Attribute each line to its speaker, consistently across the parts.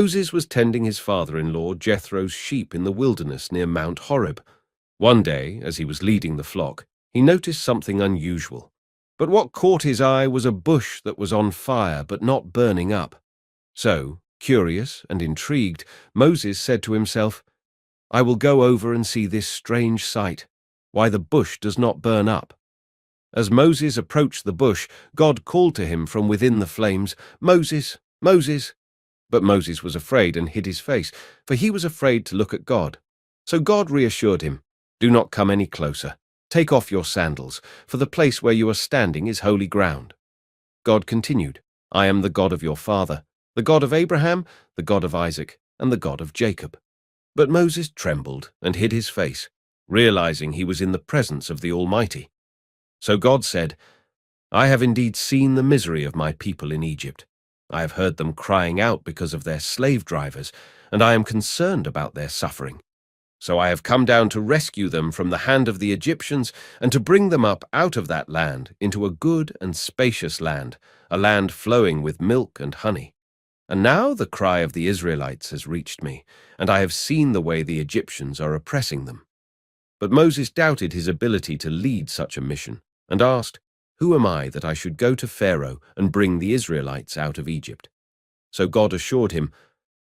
Speaker 1: Moses was tending his father-in-law Jethro's sheep in the wilderness near Mount Horeb. One day, as he was leading the flock, he noticed something unusual. But what caught his eye was a bush that was on fire but not burning up. So, curious and intrigued, Moses said to himself, "I will go over and see this strange sight, why the bush does not burn up." As Moses approached the bush, God called to him from within the flames, "Moses, Moses." But Moses was afraid and hid his face, for he was afraid to look at God. So God reassured him, "Do not come any closer. Take off your sandals, for the place where you are standing is holy ground." God continued, "I am the God of your father, the God of Abraham, the God of Isaac, and the God of Jacob." But Moses trembled and hid his face, realizing he was in the presence of the Almighty. So God said, "I have indeed seen the misery of my people in Egypt. I have heard them crying out because of their slave drivers, and I am concerned about their suffering. So I have come down to rescue them from the hand of the Egyptians and to bring them up out of that land into a good and spacious land, a land flowing with milk and honey. And now the cry of the Israelites has reached me, and I have seen the way the Egyptians are oppressing them." But Moses doubted his ability to lead such a mission and asked, "Who am I that I should go to Pharaoh and bring the Israelites out of Egypt?" So God assured him,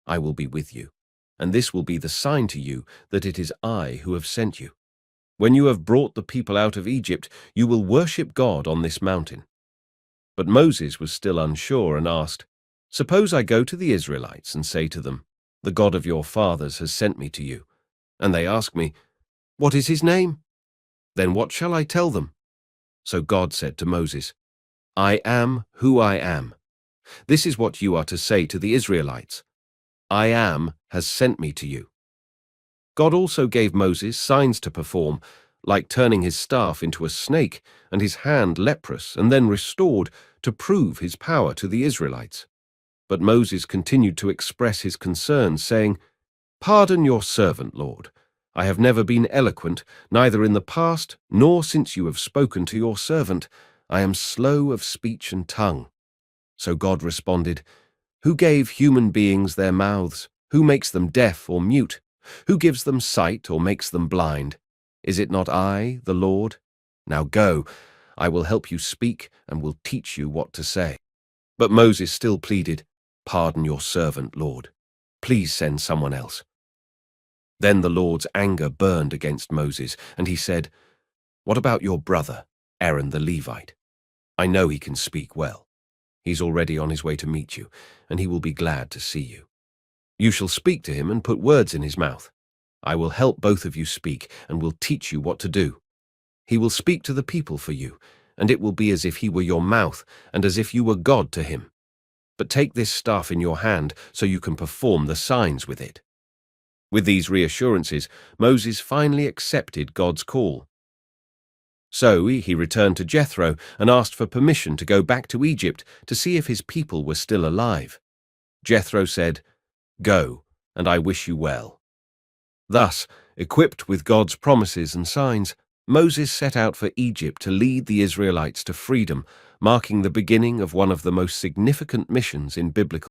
Speaker 1: "I will be with you, and this will be the sign to you that it is I who have sent you. When you have brought the people out of Egypt, you will worship God on this mountain." But Moses was still unsure and asked, "Suppose I go to the Israelites and say to them, 'The God of your fathers has sent me to you,' and they ask me, 'What is his name?' Then what shall I tell them?" So God said to Moses, "I am who I am. This is what you are to say to the Israelites. 'I am has sent me to you.'" God also gave Moses signs to perform, like turning his staff into a snake and his hand leprous and then restored, to prove his power to the Israelites. But Moses continued to express his concerns, saying, "Pardon your servant, Lord. I have never been eloquent, neither in the past nor since you have spoken to your servant. I am slow of speech and tongue." So God responded, "Who gave human beings their mouths? Who makes them deaf or mute? Who gives them sight or makes them blind? Is it not I, the Lord? Now go, I will help you speak and will teach you what to say." But Moses still pleaded, "Pardon your servant, Lord. Please send someone else." Then the Lord's anger burned against Moses, and he said, "What about your brother, Aaron the Levite? I know he can speak well. He's already on his way to meet you, and he will be glad to see you. You shall speak to him and put words in his mouth. I will help both of you speak and will teach you what to do. He will speak to the people for you, and it will be as if he were your mouth and as if you were God to him. But take this staff in your hand so you can perform the signs with it." With these reassurances, Moses finally accepted God's call. So he returned to Jethro and asked for permission to go back to Egypt to see if his people were still alive. Jethro said, "Go, and I wish you well." Thus, equipped with God's promises and signs, Moses set out for Egypt to lead the Israelites to freedom, marking the beginning of one of the most significant missions in biblical